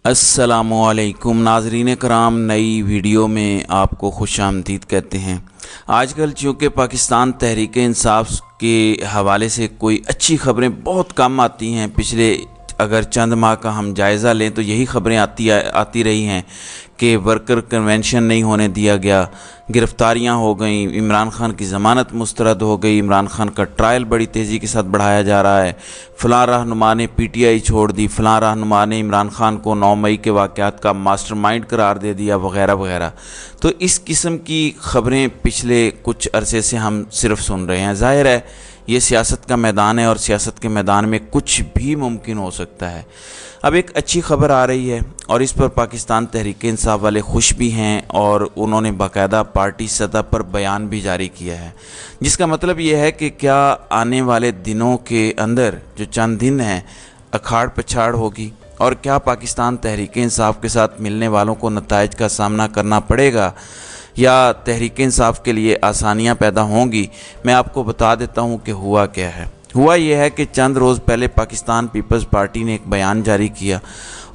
अस्सलामुअलैकुम नाज़रीन कराम, नई वीडियो में आपको खुश आमदीद कहते हैं। आजकल चूँकि पाकिस्तान तहरीक इंसाफ के हवाले से कोई अच्छी खबरें बहुत कम आती हैं, पिछले अगर चंद माह का हम जायज़ा लें तो यही खबरें आती रही हैं कि वर्कर कन्वेंशन नहीं होने दिया गया, गिरफ़्तारियाँ हो गई, इमरान खान की ज़मानत मुस्तरद हो गई, इमरान खान का ट्रायल बड़ी तेज़ी के साथ बढ़ाया जा रहा है, फ़लाँ रहनुमा ने PTI छोड़ दी, फ़लाँ रहनुमा ने इमरान खान को 9 मई के वाक़यात का मास्टरमाइंड करार दे दिया, वगैरह वगैरह। तो इस किस्म की ख़बरें पिछले कुछ अरसे से हम सिर्फ सुन रहे हैं। ज़ाहिर है ये सियासत का मैदान है और सियासत के मैदान में कुछ भी मुमकिन हो सकता है। अब एक अच्छी खबर आ रही है और इस पर पाकिस्तान तहरीक इंसाफ वाले खुश भी हैं और उन्होंने बाकायदा पार्टी सतह पर बयान भी जारी किया है, जिसका मतलब ये है कि क्या आने वाले दिनों के अंदर जो चंद दिन हैं अखाड़ पछाड़ होगी और क्या पाकिस्तान तहरीक इंसाफ के साथ मिलने वालों को नताइज का सामना करना पड़ेगा या तहरीक इंसाफ के लिए आसानियां पैदा होंगी। मैं आपको बता देता हूं कि हुआ क्या है। हुआ यह है कि चंद रोज़ पहले पाकिस्तान पीपल्स पार्टी ने एक बयान जारी किया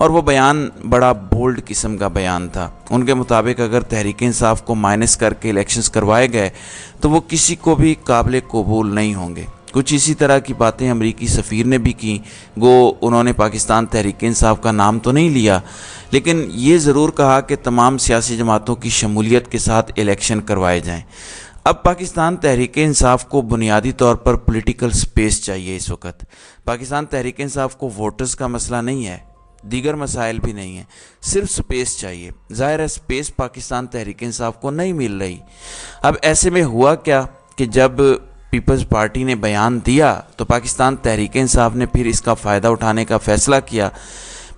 और वो बयान बड़ा बोल्ड किस्म का बयान था। उनके मुताबिक अगर तहरीक इंसाफ को माइनस करके इलेक्शंस करवाए गए तो वो किसी को भी काबिल कबूल नहीं होंगे। कुछ इसी तरह की बातें अमरीकी सफ़ीर ने भी की। उन्होंने पाकिस्तान तहरीक इंसाफ का नाम तो नहीं लिया, लेकिन ये ज़रूर कहा कि तमाम सियासी जमातों की शमूलियत के साथ इलेक्शन करवाए जाएं। अब पाकिस्तान तहरीक इंसाफ को बुनियादी तौर पर पॉलिटिकल स्पेस चाहिए। इस वक्त पाकिस्तान तहरीक इंसाफ को वोटर्स का मसला नहीं है, दीगर मसाइल भी नहीं है, सिर्फ स्पेस चाहिए। ज़ाहिर है स्पेस पाकिस्तान तहरीक इंसाफ को नहीं मिल रही। अब ऐसे में हुआ क्या कि जब पीपल्स पार्टी ने बयान दिया तो पाकिस्तान तहरीक इंसाफ ने फिर इसका फ़ायदा उठाने का फ़ैसला किया।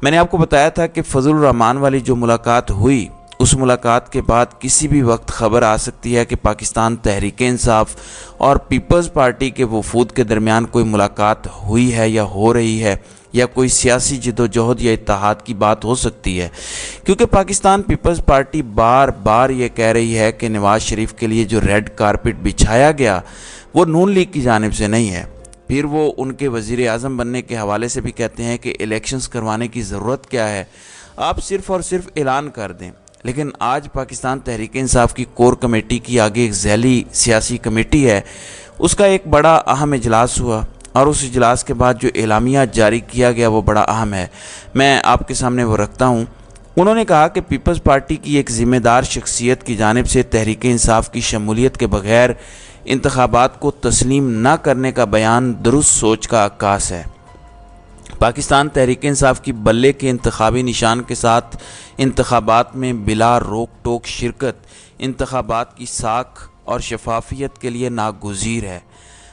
मैंने आपको बताया था कि फजल रहमान वाली जो मुलाकात हुई, उस मुलाकात के बाद किसी भी वक्त ख़बर आ सकती है कि पाकिस्तान तहरीक इंसाफ और पीपल्स पार्टी के वफूद के दरमियान कोई मुलाकात हुई है या हो रही है, या कोई सियासी जिदोजहद या इत्तेहाद की बात हो सकती है। क्योंकि पाकिस्तान पीपल्स पार्टी बार बार ये कह रही है कि नवाज़ शरीफ के लिए जो रेड कारपेट बिछाया गया वो नून लीग की जानिब से नहीं है। फिर वो उनके वज़ीर आज़म बनने के हवाले से भी कहते हैं कि इलेक्शंस करवाने की ज़रूरत क्या है, आप सिर्फ़ और सिर्फ ऐलान कर दें। लेकिन आज पाकिस्तान तहरीक इंसाफ की कोर कमेटी की आगे एक ज़ैली सियासी कमेटी है, उसका एक बड़ा अहम इजलास हुआ और उस इजलास के बाद जो एलामिया जारी किया गया वो बड़ा अहम है। मैं आपके सामने वो रखता हूँ। उन्होंने कहा कि पीपल्स पार्टी की एक ज़िम्मेदार शख्सियत की जानिब से तहरीक इंसाफ की शमूलियत के बग़ैर इंतखाबात को तस्लीम न करने का बयान दुरुस्त सोच का अक्कास है। पाकिस्तान तहरीक इंसाफ की बल्ले के इंतखाबी निशान के साथ इंतखाबात में बिला रोक टोक शिरकत इंतखाबात की साख और शफाफियत के लिए नागुज़ीर है।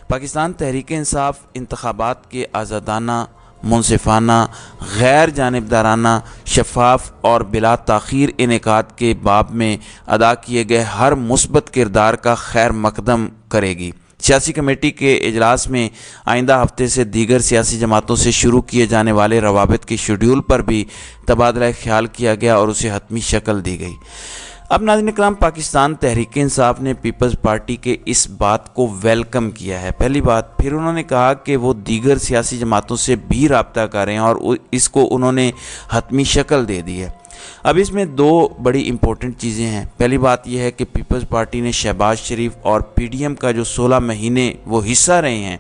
पाकिस्तान तहरीक इंसाफ इंतखाबात के आज़ादाना, मुनसिफाना, गैर जानिबदाराना, शफाफ और बिला ताख़ीर इनेकाद के बाब में अदा किए गए हर मुस्बत किरदार का खैर मकदम करेगी। सियासी कमेटी के इजलास में आइंदा हफ्ते से दीगर सियासी जमातों से शुरू किए जाने वाले रवाबित के शेड्यूल पर भी तबादला ख्याल किया गया और उसे हतमी शक्ल दी गई। अब नाज़रीन इकराम, पाकिस्तान तहरीक इंसाफ ने पीपल्स पार्टी के इस बात को वेलकम किया है, पहली बात। फिर उन्होंने कहा कि वो दीगर सियासी जमातों से भी रब्ता करें और इसको उन्होंने हतमी शक्ल दे दी है। अब इसमें दो बड़ी इंपॉर्टेंट चीज़ें हैं। पहली बात यह है कि पीपल्स पार्टी ने शहबाज शरीफ और PDM का जो 16 महीने वो हिस्सा रहे हैं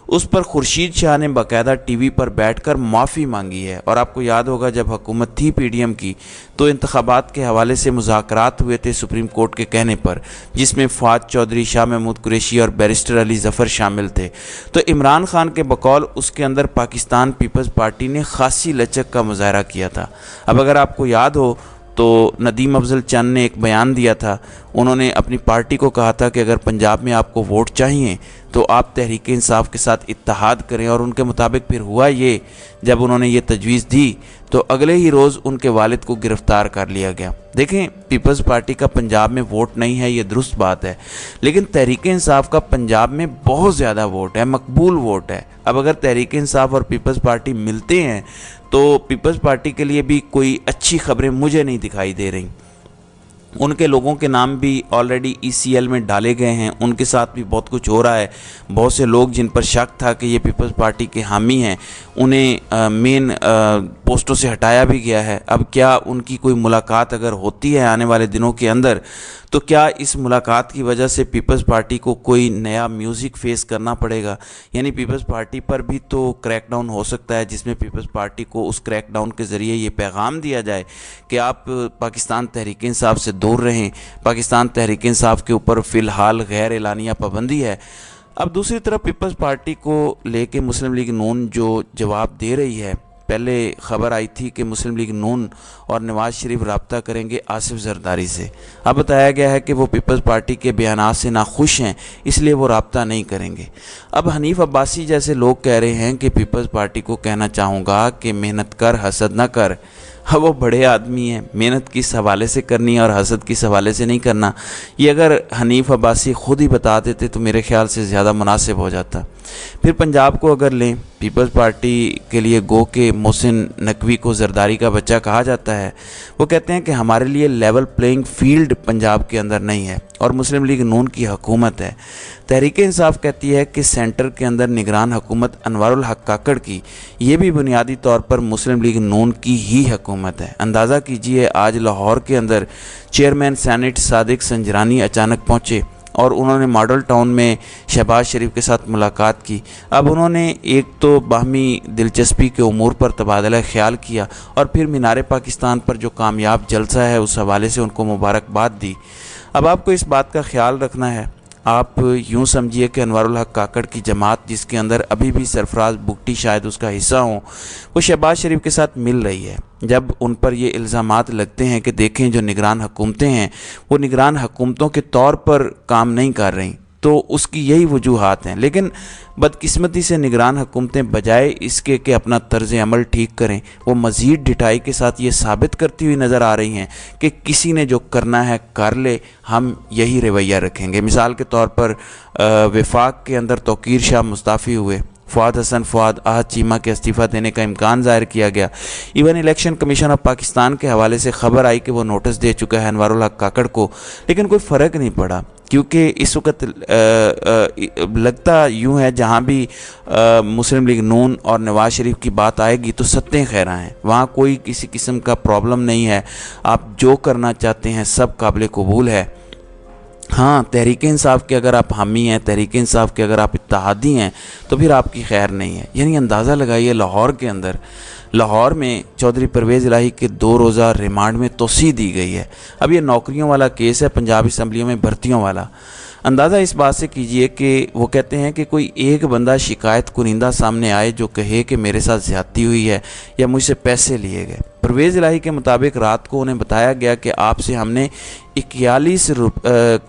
उस पर खुर्शीद शाह ने बाकायदा TV पर बैठकर माफ़ी मांगी है। और आपको याद होगा जब हुकूमत थी PDM की तो इंतखाबात के हवाले से मुज़ाकरात हुए थे सुप्रीम कोर्ट के कहने पर, जिसमें फ़वाद चौधरी, शाह महमूद कुरैशी और बैरिस्टर अली ज़फ़र शामिल थे। तो इमरान खान के बकौल उसके अंदर पाकिस्तान पीपल्स पार्टी ने खासी लचक का मुज़ाहरा किया था। अब अगर आपको याद हो तो नदीम अफजल चंद ने एक बयान दिया था। उन्होंने अपनी पार्टी को कहा था कि अगर पंजाब में आपको वोट चाहिए तो आप तहरीक इंसाफ के साथ इत्तेहाद करें, और उनके मुताबिक फिर हुआ ये, जब उन्होंने ये तजवीज़ दी तो अगले ही रोज़ उनके वालिद को गिरफ़्तार कर लिया गया। देखें, पीपल्स पार्टी का पंजाब में वोट नहीं है, ये दुरुस्त बात है, लेकिन तहरीक इंसाफ का पंजाब में बहुत ज़्यादा वोट है, मकबूल वोट है। अब अगर तहरीक इंसाफ और पीपल्स पार्टी मिलते हैं तो पीपल्स पार्टी के लिए भी कोई अच्छी खबरें मुझे नहीं दिखाई दे रही। ان کے لوگوں کے نام بھی آلریڈی ECL میں ڈالے گئے ہیں، ان کے ساتھ بھی بہت کچھ ہو رہا ہے۔ بہت سے لوگ جن پر شک تھا کہ یہ پیپلز پارٹی کے حامی ہیں، انہیں مین پوسٹوں سے ہٹایا بھی گیا ہے۔ اب کیا ان کی کوئی ملاقات اگر ہوتی ہے آنے والے دنوں کے اندر، تو کیا اس ملاقات کی وجہ سے پیپلز پارٹی کو کوئی نیا میوزک فیس کرنا پڑے گا؟ یعنی پیپلز پارٹی پر بھی تو کریک ڈاؤن ہو سکتا ہے، جس میں پیپلز پارٹی کو اس کریک ڈاؤن کے ذریعے یہ پیغام دیا جائے کہ آپ پاکستان تحریک انصاف سے دور رہیں، پاکستان تحریک انصاف کے اوپر فی الحال غیر اعلانیہ پابندی ہے۔ اب دوسری طرف پیپلز پارٹی کو لے کے مسلم لیگ نون جو جواب دے رہی ہے، پہلے خبر آئی تھی کہ مسلم لیگ نون اور نواز شریف رابطہ کریں گے آصف زرداری سے، اب بتایا گیا ہے کہ وہ پیپلز پارٹی کے بیانات سے ناخوش ہیں، اس لیے وہ رابطہ نہیں کریں گے۔ اب حنیف عباسی جیسے لوگ کہہ رہے ہیں کہ پیپلز پارٹی کو کہنا چاہوں گا کہ محنت کر، حسد نہ کر۔ اب وہ بڑے آدمی ہیں، محنت کس حوالے سے کرنی ہے اور حسد کس حوالے سے نہیں کرنا، یہ اگر حنیف عباسی خود ہی بتا دیتے تو میرے خیال سے زیادہ مناسب ہو جاتا۔ پھر پنجاب کو اگر لیں، پیپلز پارٹی کے لیے گو کہ محسن نقوی کو زرداری کا بچہ کہا جاتا ہے، وہ کہتے ہیں کہ ہمارے لیے لیول پلینگ فیلڈ پنجاب کے اندر نہیں ہے اور مسلم لیگ نون کی حکومت ہے۔ تحریک انصاف کہتی ہے کہ سینٹر کے اندر نگران حکومت انوار الحق کاکڑ کی، یہ بھی بنیادی طور پر مسلم لیگ نون کی ہی حکومت ہے۔ اندازہ کیجئے آج لاہور کے اندر چیئرمین سینٹ صادق سنجرانی اچانک پہنچے اور انہوں نے ماڈل ٹاؤن میں شہباز شریف کے ساتھ ملاقات کی۔ اب انہوں نے ایک تو باہمی دلچسپی کے امور پر تبادلہ خیال کیا اور پھر مینار پاکستان پر جو کامیاب جلسہ ہے اس حوالے سے ان کو مبارکباد دی۔ اب آپ کو اس بات کا خیال رکھنا ہے، آپ یوں سمجھیے کہ انوار الحق کاکڑ کی جماعت، جس کے اندر ابھی بھی سرفراز بگٹی شاید اس کا حصہ ہوں، وہ شہباز شریف کے ساتھ مل رہی ہے۔ جب ان پر یہ الزامات لگتے ہیں کہ دیکھیں جو نگران حکومتیں ہیں وہ نگران حکومتوں کے طور پر کام نہیں کر رہی، تو اس کی یہی وجوہات ہیں۔ لیکن بدقسمتی سے نگران حکومتیں بجائے اس کے کہ اپنا طرز عمل ٹھیک کریں، وہ مزید ڈٹائی کے ساتھ یہ ثابت کرتی ہوئی نظر آ رہی ہیں کہ کسی نے جو کرنا ہے کر لے، ہم یہی رویہ رکھیں گے۔ مثال کے طور پر وفاق کے اندر توقیر شاہ مستعفی ہوئے، فؤاد حسن احد چیمہ کے استعفیٰ دینے کا امکان ظاہر کیا گیا۔ Even election commission of Pakistan کے حوالے سے خبر آئی کہ وہ نوٹس دے چکا ہے انوار الحق کاکڑ کو، لیکن کوئی فرق نہیں پڑا، کیونکہ اس وقت لگتا یوں ہے جہاں بھی مسلم لیگ نون اور نواز شریف کی بات آئے گی تو ستیں خیراں ہیں، وہاں کوئی کسی قسم کا پرابلم نہیں ہے، آپ جو کرنا چاہتے ہیں سب قابل قبول ہے۔ ہاں، تحریک انصاف کے اگر آپ حامی ہیں، تحریک انصاف کے اگر آپ اتحادی ہیں تو پھر آپ کی خیر نہیں ہے۔ یعنی اندازہ لگائیے لاہور کے اندر، لاہور میں چودھری پرویز الہی کے 2 روزہ ریمانڈ میں توسیع دی گئی ہے۔ اب یہ نوکریوں والا کیس ہے، پنجاب اسمبلیوں میں بھرتیوں والا۔ اندازہ اس بات سے کیجئے کہ وہ کہتے ہیں کہ کوئی ایک بندہ شکایت کنندہ سامنے آئے جو کہے کہ میرے ساتھ زیادتی ہوئی ہے یا مجھ سے پیسے لیے گئے۔ پرویز الہی کے مطابق رات کو انہیں بتایا گیا کہ آپ سے ہم نے 41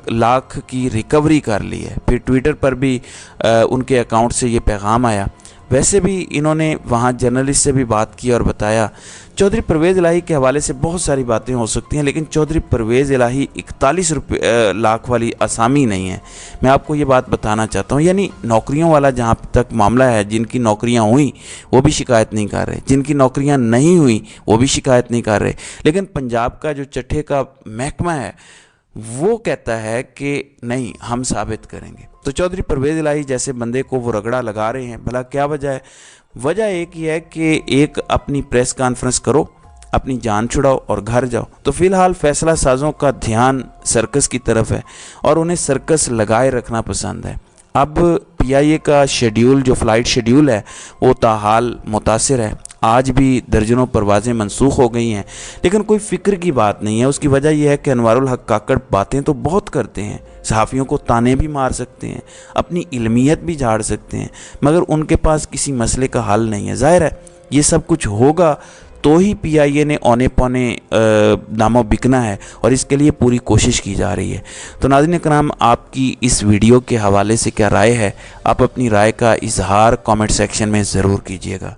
لاکھ کی ریکوری کر لی ہے۔ پھر ٹویٹر پر بھی ان کے اکاؤنٹ سے یہ پیغام آیا۔ ویسے بھی انہوں نے وہاں جرنلسٹ سے بھی بات کی اور بتایا۔ چودھری پرویز الہی کے حوالے سے بہت ساری باتیں ہو سکتی ہیں، لیکن چودھری پرویز الہی 41 لاکھ والی آسامی نہیں ہے۔ میں آپ کو یہ بات بتانا چاہتا ہوں، یعنی نوکریوں والا جہاں تک معاملہ ہے، جن کی نوکریاں ہوئیں وہ بھی شکایت نہیں کر رہے، جن کی نوکریاں نہیں ہوئیں وہ بھی شکایت نہیں کر رہے، لیکن پنجاب کا جو چٹھے کا محکمہ ہے وہ کہتا ہے کہ نہیں، ہم ثابت کریں گے۔ تو چودھری پرویز الہی جیسے بندے کو وہ رگڑا لگا رہے ہیں، بھلا کیا وجہ ہے؟ وجہ ایک ہی ہے کہ ایک اپنی پریس کانفرنس کرو، اپنی جان چھڑاؤ اور گھر جاؤ۔ تو فی الحال فیصلہ سازوں کا دھیان سرکس کی طرف ہے اور انہیں سرکس لگائے رکھنا پسند ہے۔ اب PIA کا شیڈیول، جو فلائٹ شیڈیول ہے، وہ تاحال متاثر ہے۔ آج بھی درجنوں پروازیں منسوخ ہو گئی ہیں، لیکن کوئی فکر کی بات نہیں ہے۔ اس کی وجہ یہ ہے کہ انوار الحق کاکڑ باتیں تو بہت کرتے ہیں، صحافیوں کو تانے بھی مار سکتے ہیں، اپنی علمیت بھی جھاڑ سکتے ہیں، مگر ان کے پاس کسی مسئلے کا حل نہیں ہے۔ ظاہر ہے یہ سب کچھ ہوگا تو ہی PIA نے اونے پونے داموں بکنا ہے، اور اس کے لیے پوری کوشش کی جا رہی ہے۔ تو ناظرین کرام، آپ کی اس ویڈیو کے حوالے سے کیا رائے ہے؟ آپ اپنی رائے کا اظہار کامنٹ سیکشن میں ضرور کیجیے گا۔